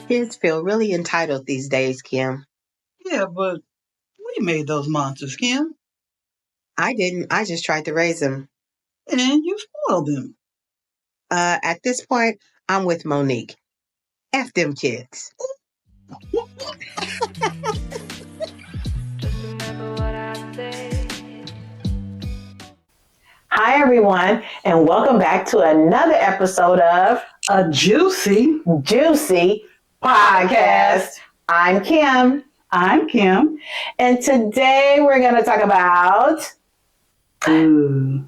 Kids feel really entitled these days, Kim. Yeah, but we made those monsters, Kim. I didn't. I just tried to raise them. And you spoiled them. At this point, I'm with Monique. F them kids. Hi, everyone, and welcome back to another episode of A Juicy Podcast. I'm Kim, I'm Kim. and today we're going to talk about.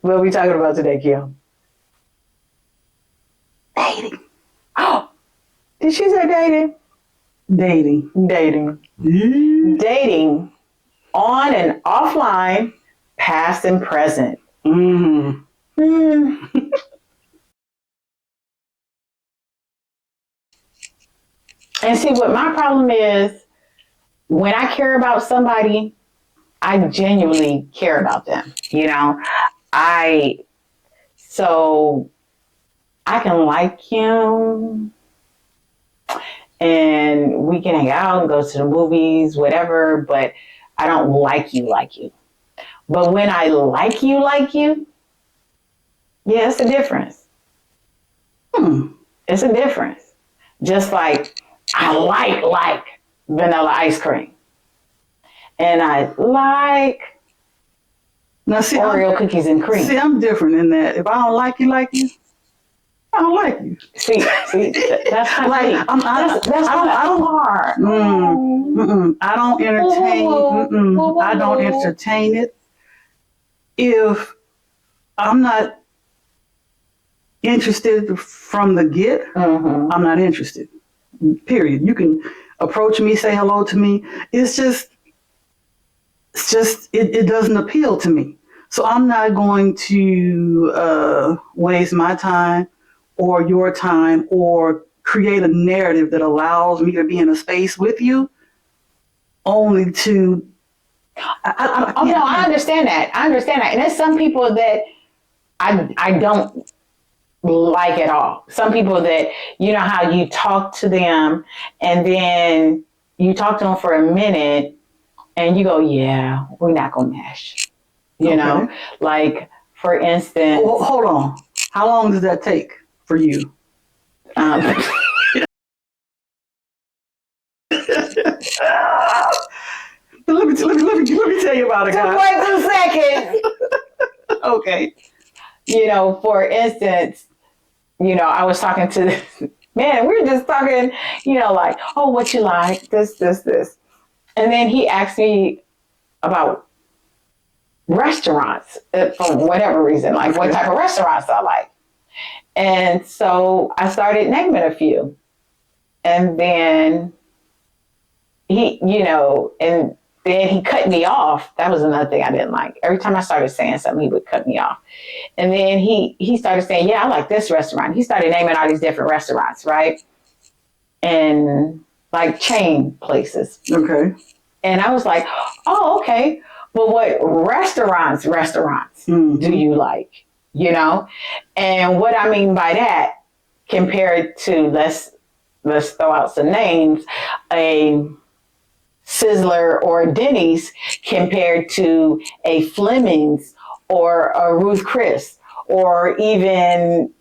What are we talking about today, Kim? Dating. Oh, did she say dating? Dating. Dating on and offline, past and present. Mm. And see, what my problem is, when I care about somebody, I genuinely care about them. So I can like him and we can hang out and go to the movies, whatever, but I don't like you. But when I like you, yeah, it's a difference. It's a difference. Just like I like vanilla ice cream. And I like Now, see, Oreo cookies and cream. See, I'm different in that. If I don't like you, I don't like you. See, that's kind Like, of that's hard. I don't entertain. I don't entertain it. If I'm not interested from the get, I'm not interested. Period. You can approach me, say hello to me. It doesn't appeal to me. So I'm not going to waste my time or your time or create a narrative that allows me to be in a space with you only to. I understand that. And there's some people that I don't like at all. Some people that, you know how you talk to them and then you talk to them for a minute and you go, yeah, we're not going to mesh. You know, like, for instance. Hold on. How long does that take for you? Let me tell you about it, guys. Wait 2 seconds. Okay. For instance, I was talking to this man. We were just talking, like, oh, what you like, this. And then he asked me about restaurants for whatever reason, like what type of restaurants I like. And so I started naming a few. And then he, and then he cut me off. That was another thing I didn't like. Every time I started saying something, he would cut me off. And then he started saying, yeah, I like this restaurant. He started naming all these different restaurants, right? And like chain places. Okay. And I was like, oh, okay. But what restaurants do you like? And what I mean by that, compared to, let's throw out some names, a Sizzler or a Denny's compared to a Fleming's or a Ruth Chris or even,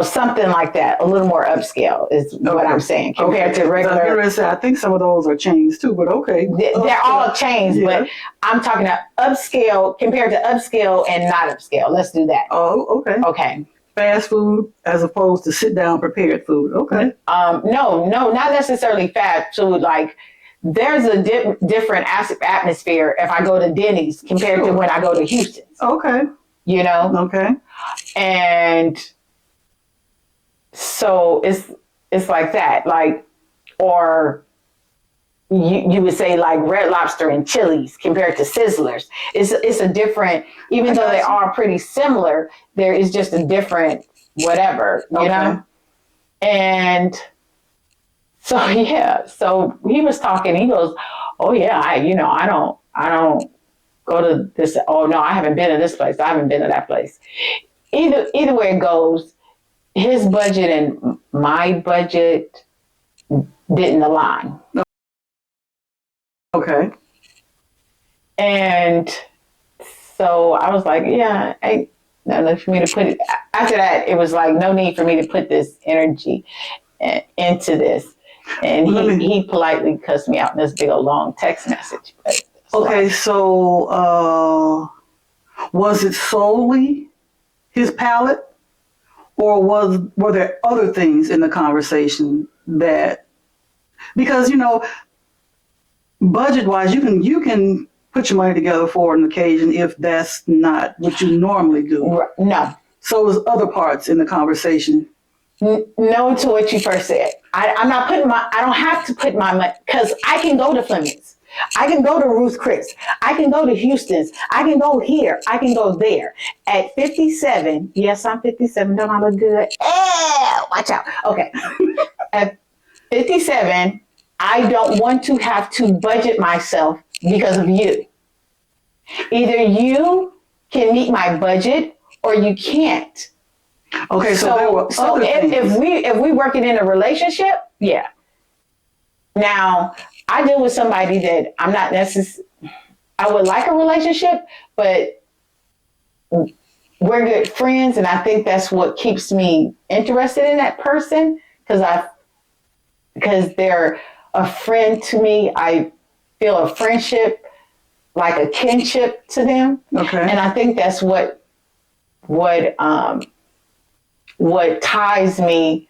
something like that, a little more upscale is what I'm saying compared to regular. I think some of those are chains too, but okay. They're all chains, but I'm talking about upscale compared to upscale and not upscale. Let's do that. Oh, okay. Okay. Fast food as opposed to sit down prepared food. Okay. No, not necessarily fast food. Like, there's a different atmosphere if I go to Denny's compared to when I go to Houston's. Okay. Okay. And so it's like that, like, or you would say like Red Lobster and Chili's compared to Sizzlers. It's a different, even though they are pretty similar, there is just a different whatever, you know? And so, yeah, so he was talking, he goes, oh yeah, I don't go to this. Oh no, I haven't been to this place. I haven't been to that place. Either way it goes, his budget and my budget didn't align. Okay. And so I was like, yeah, no need for me to put it. After that, it was like no need for me to put this energy into this. And he politely cussed me out in this big old long text message. But okay, so was it solely his palate, or were there other things in the conversation that, because budget wise, you can put your money together for an occasion if that's not what you normally do. No. So there's other parts in the conversation. No to what you first said. I don't have to put my money, because I can go to Fleming's. I can go to Ruth Chris. I can go to Houston's. I can go here. I can go there. At 57, yes, I'm 57. Don't I look good? Watch out. Okay. At 57, I don't want to have to budget myself because of you. Either you can meet my budget or you can't. Okay, so there were other things. if we working in a relationship, yeah. Now, I deal with somebody that I'm not necessarily, I would like a relationship, but we're good friends, and I think that's what keeps me interested in that person, because they're a friend to me. I feel a friendship, like a kinship to them. Okay. And I think that's what ties me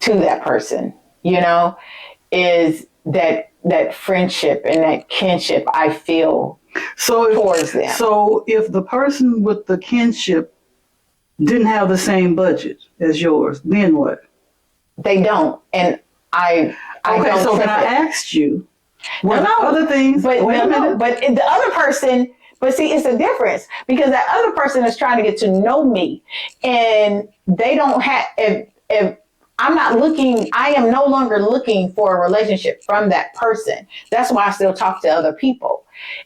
to that person, is that friendship and that kinship I feel towards them. So if the person with the kinship didn't have the same budget as yours, then what? They don't. And I don't. So then I asked you, were there other things? But the other person, but see, it's a difference, because that other person is trying to get to know me, and they don't have, if I'm not looking, I am no longer looking for a relationship from that person. That's why I still talk to other people.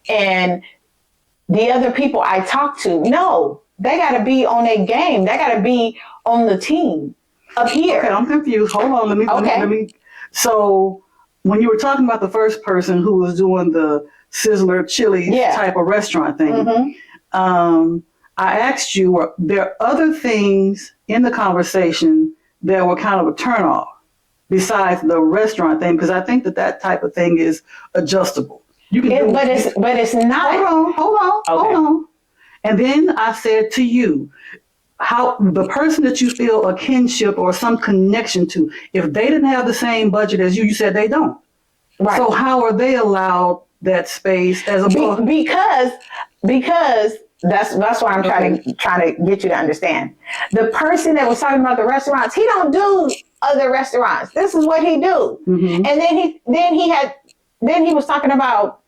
And the other people I talk to, no, they got to be on a game. They got to be on the team up here. Okay, I'm confused. Hold on. Let me. So when you were talking about the first person who was doing the Sizzler chili type of restaurant thing, I asked you, were there other things in the conversation that were kind of a turnoff besides the restaurant thing? Because I think that type of thing is adjustable. You can but it's not. Hold on. And then I said to you, how the person that you feel a kinship or some connection to, if they didn't have the same budget as you said they don't. Right. So how are they allowed that space as a because that's why I'm trying to get you to understand. The person that was talking about the restaurants, he don't do other restaurants. This is what he do. Mm-hmm. And then he was talking about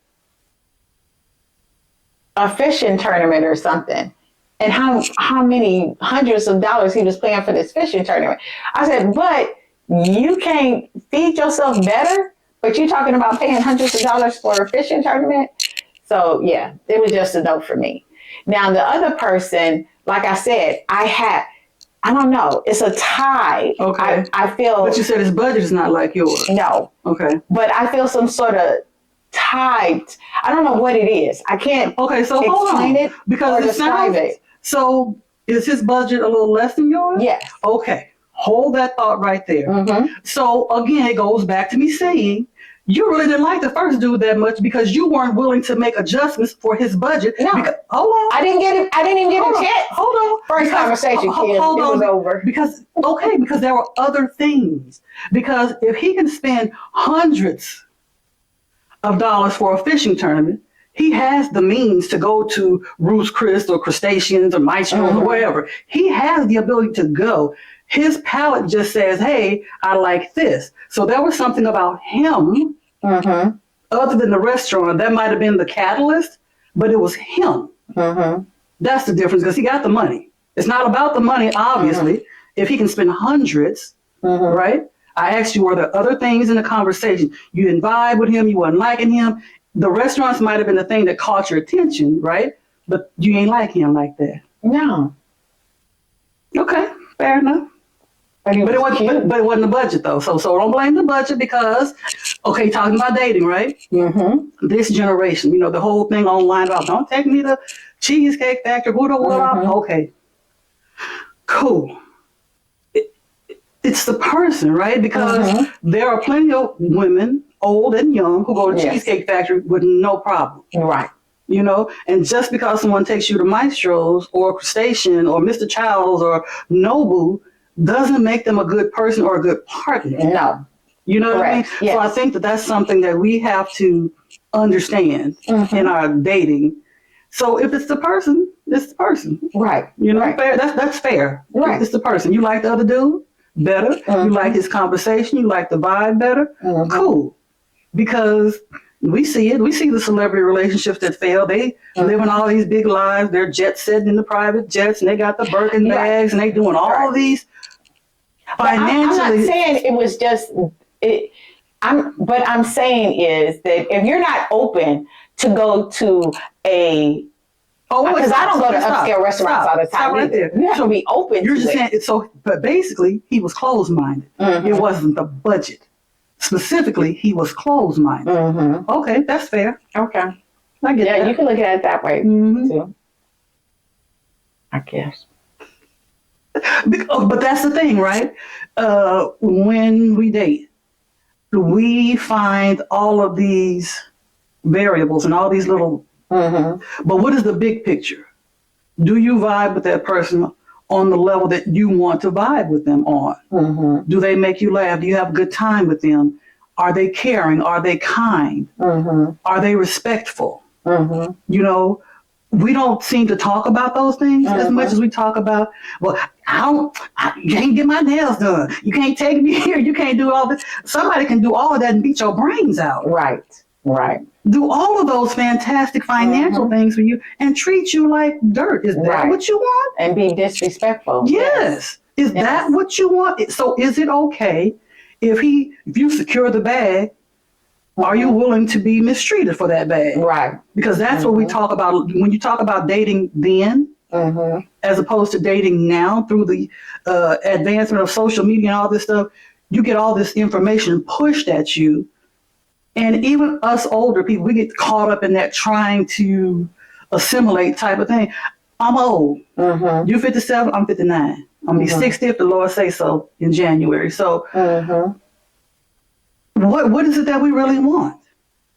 a fishing tournament or something, and how many hundreds of dollars he was paying for this fishing tournament. I said, but you can't feed yourself better, but you're talking about paying hundreds of dollars for a fishing tournament. So yeah, it was just a no for me. Now the other person, like I said, I don't know, it's a tie. Okay. I feel. But you said his budget is not like yours. No. Okay. But I feel some sort of tied. I don't know what it is. I can't. Okay, so explain it because or describe it. So is his budget a little less than yours? Yes. Okay. Hold that thought right there. Mm-hmm. So again, it goes back to me saying you really didn't like the first dude that much because you weren't willing to make adjustments for his budget. No. Hold on. I didn't even get a chance. Hold on. First conversation, kid. It was over. Because there were other things. Because if he can spend hundreds of dollars for a fishing tournament, he has the means to go to Ruth's Chris or Crustaceans or Maestro's or wherever. He has the ability to go. His palate just says, hey, I like this. So there was something about him other than the restaurant. That might have been the catalyst, but it was him. That's the difference, because he got the money. It's not about the money, obviously. If he can spend hundreds, right? I asked you, were there other things in the conversation? You didn't vibe with him, you wasn't liking him. the restaurants might have been the thing that caught your attention, right? But you ain't like him like that. No. Okay, fair enough. But But it wasn't. But it wasn't the budget though. So don't blame the budget because, okay, talking about dating, right? Mm-hmm. This generation, you know, the whole thing online about don't take me to Cheesecake Factory. Okay, cool. It's the person, right? Because there are plenty of women, old and young, who go to Cheesecake Factory with no problem. Right. You know, and just because someone takes you to Maestro's or Station or Mr. Childs or Nobu doesn't make them a good person or a good partner. No. You know what I mean? Yes. So I think that that's something that we have to understand in our dating. So if it's the person, it's the person. Right. You know, Right. fair. That's fair. Right. It's the person. You like the other dude better. You like his conversation. You like the vibe better. Cool. Because we see it. We see the celebrity relationships that fail. They live in all these big lives. They're jet setting in the private jets, and they got the Birkin bags, and they doing all these financially. I'm not saying it was just it. But I'm saying is that if you're not open to go to a because I don't go to upscale restaurants all the time right either. there. You have to be open You're to just it. saying so. But basically, he was closed-minded. It wasn't the budget. Specifically, he was closed-minded. Okay, that's fair. Okay. I get that. You can look at it that way too. I guess. But that's the thing, right? When we date, we find all of these variables and all these little. But what is the big picture? Do you vibe with that person on the level that you want to vibe with them on? Do they make you laugh? Do you have a good time with them? Are they caring? Are they kind? Are they respectful? You know, we don't seem to talk about those things as much as we talk about, well, you can't get my nails done. You can't take me here. You can't do all this. Somebody can do all of that and beat your brains out. Right. Do all of those fantastic financial things for you and treat you like dirt. Is that what you want? And be disrespectful. Yes. Is that what you want? So is it okay if you secure the bag, are you willing to be mistreated for that bag? Right. Because that's what we talk about when you talk about dating then, as opposed to dating now through the advancement of social media and all this stuff. You get all this information pushed at you. And even us older people, we get caught up in that trying to assimilate type of thing. I'm old. You're 57, I'm 59. I'm going to be 60 if the Lord say so in January. So what is it that we really want?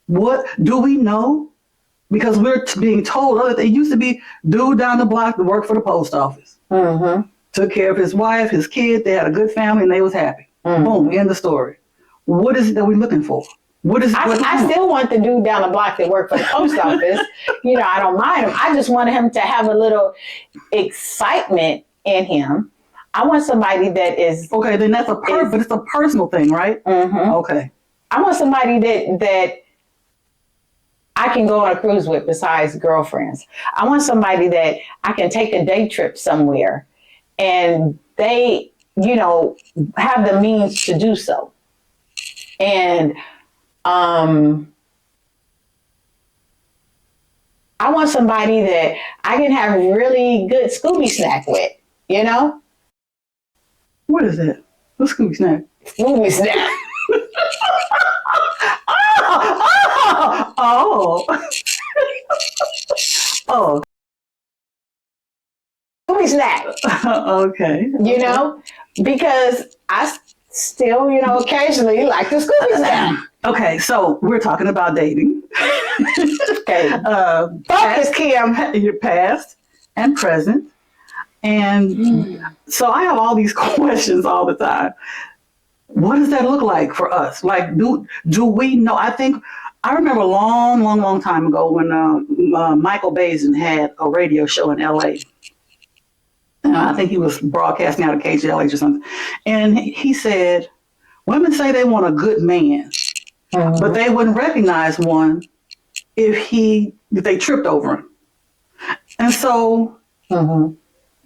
What do we know? Because we're being told it used to be dude down the block that worked for the post office. Took care of his wife, his kid. They had a good family and they was happy. Boom, end the story. What is it that we're looking for? What is I still want the dude down the block that worked for the post office. You know, I don't mind him. I just want him to have a little excitement in him. I want somebody that is okay. Then that's but it's a personal thing, right? Okay. I want somebody that I can go on a cruise with besides girlfriends. I want somebody that I can take a day trip somewhere, and they, you know, have the means to do so. And I want somebody that I can have really good Scooby snack with, you know? What is that? What's Scooby snack? Scooby snack. Oh. Scooby snack. Okay. You know? Because I still, you know, occasionally like the Scooby snack. Okay, so we're talking about dating. Okay. Focus, Kim. Your past and present. And so I have all these questions all the time. What does that look like for us? Like, do we know? I remember a long time ago when Michael Bazin had a radio show in L.A. I think he was broadcasting out of KJLH or something. And he said, women say they want a good man, but they wouldn't recognize one if they tripped over him. And so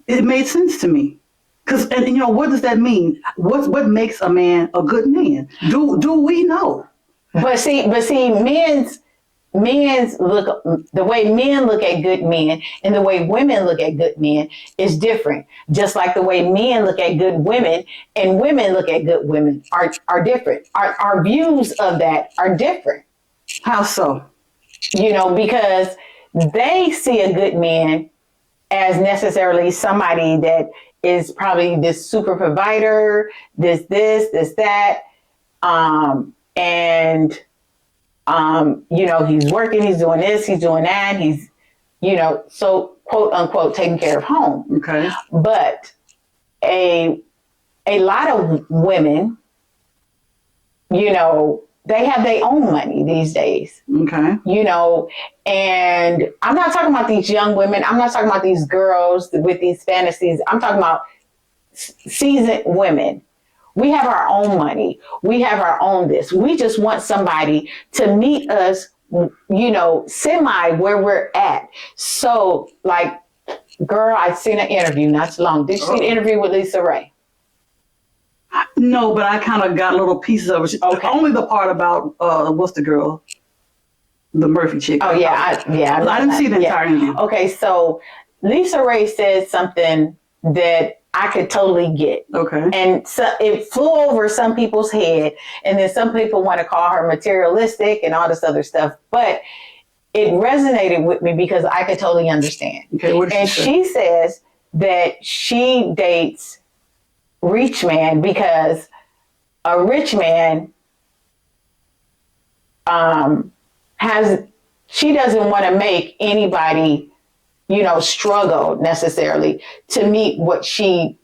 it made sense to me. And you know, what does that mean? What makes a man a good man? Do we know? But see, men's the way men look at good men and the way women look at good men is different. Just like the way men look at good women and women look at good women are different. Our views of that are different. How so? Because they see a good man as necessarily somebody that is probably this super provider, this, that. He's working, he's doing this, he's doing that, he's, so quote unquote, taking care of home. Okay. But a lot of women, they have their own money these days. Okay. And I'm not talking about these young women. I'm not talking about these girls with these fantasies. I'm talking about seasoned women. We have our own money. We have our own this. We just want somebody to meet us, semi where we're at. So, like, girl, I've seen an interview not too long. Did you see the interview with Lisa Ray? No, but I kind of got little pieces of it. Okay. Only the part about, what's the girl? The Murphy chick. Oh, yeah. I didn't see the entire interview. Okay, so Lisa Ray said something that I could totally get. Okay. And so it flew over some people's head. And then some people want to call her materialistic and all this other stuff. But it resonated with me because I could totally understand. Okay, what did she says that she dates rich man because a rich man she doesn't want to make anybody struggle necessarily to meet what she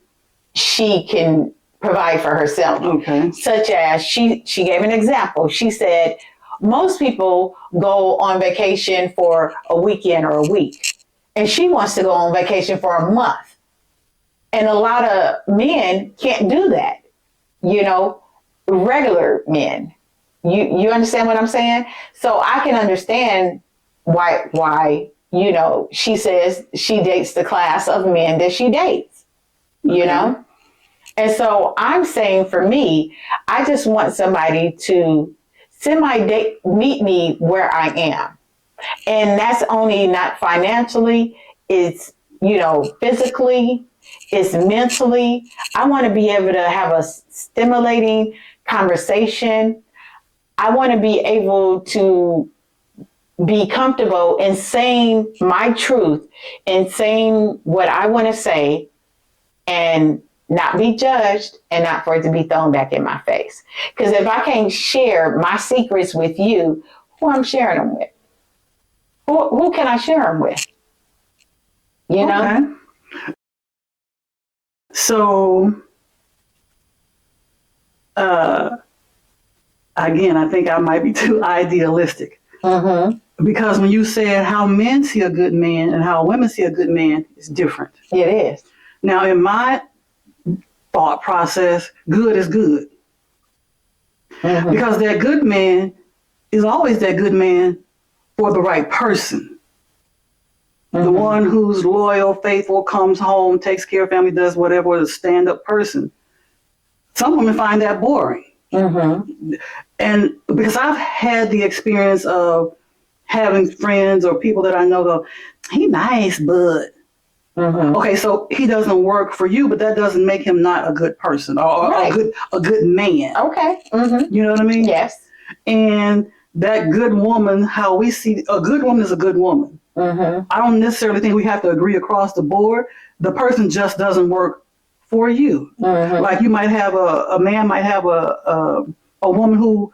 can provide for herself. Okay. Such as she gave an example. She said most people go on vacation for a weekend or a week, and she wants to go on vacation for a month. And a lot of men can't do that. Regular men. You understand what I'm saying? So I can understand why she says she dates the class of men that she dates, And so I'm saying for me, I just want somebody to meet me where I am. And that's only not financially, it's, physically, it's mentally. I want to be able to have a stimulating conversation. I want to be able to be comfortable in saying my truth and saying what I want to say and not be judged and not for it to be thrown back in my face. Because if I can't share my secrets with you, who I'm sharing them with? Who can I share them with? Okay. So, again, I think I might be too idealistic. Mm-hmm. Because when you said how men see a good man and how women see a good man, it's different. It is. Now, in my thought process, good is good. Mm-hmm. Because that good man is always that good man for the right person. Mm-hmm. The one who's loyal, faithful, comes home, takes care of family, does whatever, is a stand-up person. Some women find that boring. Mm-hmm. And because I've had the experience of having friends or people that I know go, he nice, but mm-hmm. Okay, so he doesn't work for you, but that doesn't make him not a good person or right. a good man. Okay. Mm-hmm. You know what I mean? Yes. And that good woman, how we see a good woman is a good woman. Mm-hmm. I don't necessarily think we have to agree across the board. The person just doesn't work for you. Mm-hmm. Like you might have a man might have a woman who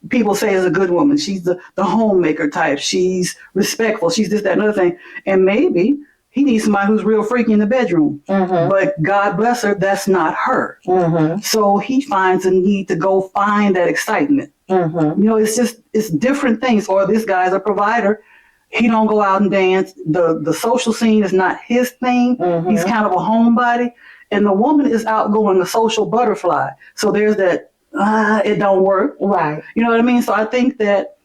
people say is a good woman. She's the homemaker type. She's respectful. She's this, that, another thing. And maybe he needs somebody who's real freaky in the bedroom. Mm-hmm. But God bless her, that's not her. Mm-hmm. So he finds a need to go find that excitement. Mm-hmm. It's different things. Or this guy's a provider. He don't go out and dance. The social scene is not his thing. Mm-hmm. He's kind of a homebody. And the woman is outgoing, a social butterfly. So there's that, it don't work. Right. You know what I mean? So I think that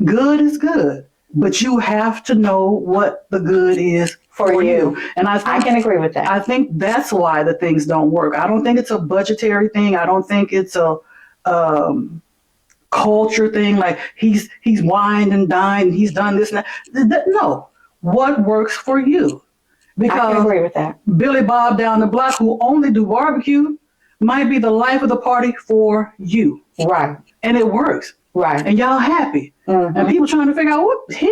good is good, but you have to know what the good is for you. And I can agree with that. I think that's why the things don't work. I don't think it's a budgetary thing. I don't think it's a culture thing, like he's wined and dined, and he's done this and that. No, what works for you? I can Because agree with that. Billy Bob down the block, who only do barbecue, might be the life of the party for you, Right. and it works, Right. and y'all happy, and people trying to figure out what he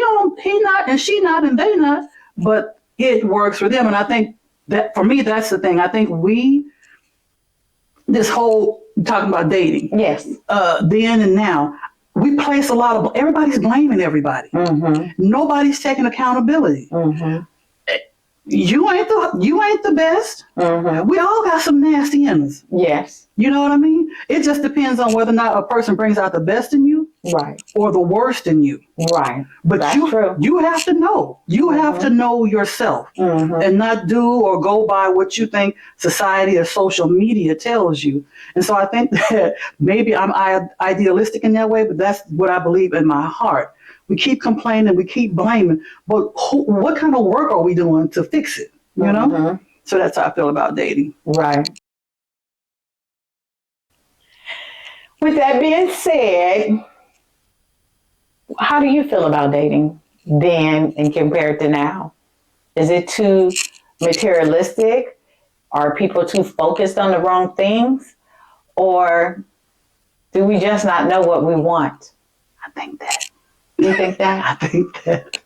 not, and she not, and they not, but it works for them. And I think that for me, that's the thing. I think this whole talking about dating, Yes. then and now, we place a lot of, everybody's blaming everybody. Nobody's taking accountability. You ain't the best. We all got some nasty in us. Yes. You know what I mean? It just depends on whether or not a person brings out the best in you Right. or the worst in you. Right. But That's true. you have to know. You have to know yourself and not do or go by what you think society or social media tells you. And so I think that maybe I'm idealistic in that way, but that's what I believe in my heart. We keep complaining, we keep blaming, but what kind of work are we doing to fix it? You know? So that's how I feel about dating. Right. With that being said, how do you feel about dating then and compared to now? Is it too materialistic? Are people too focused on the wrong things? Or do we just not know what we want? I think that. You think that? I think that.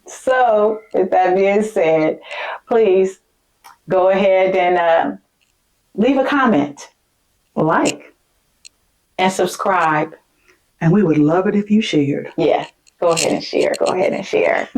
So, with that being said, please go ahead and leave a comment, like, and subscribe. And we would love it if you shared. Yeah, go ahead and share. Go ahead and share.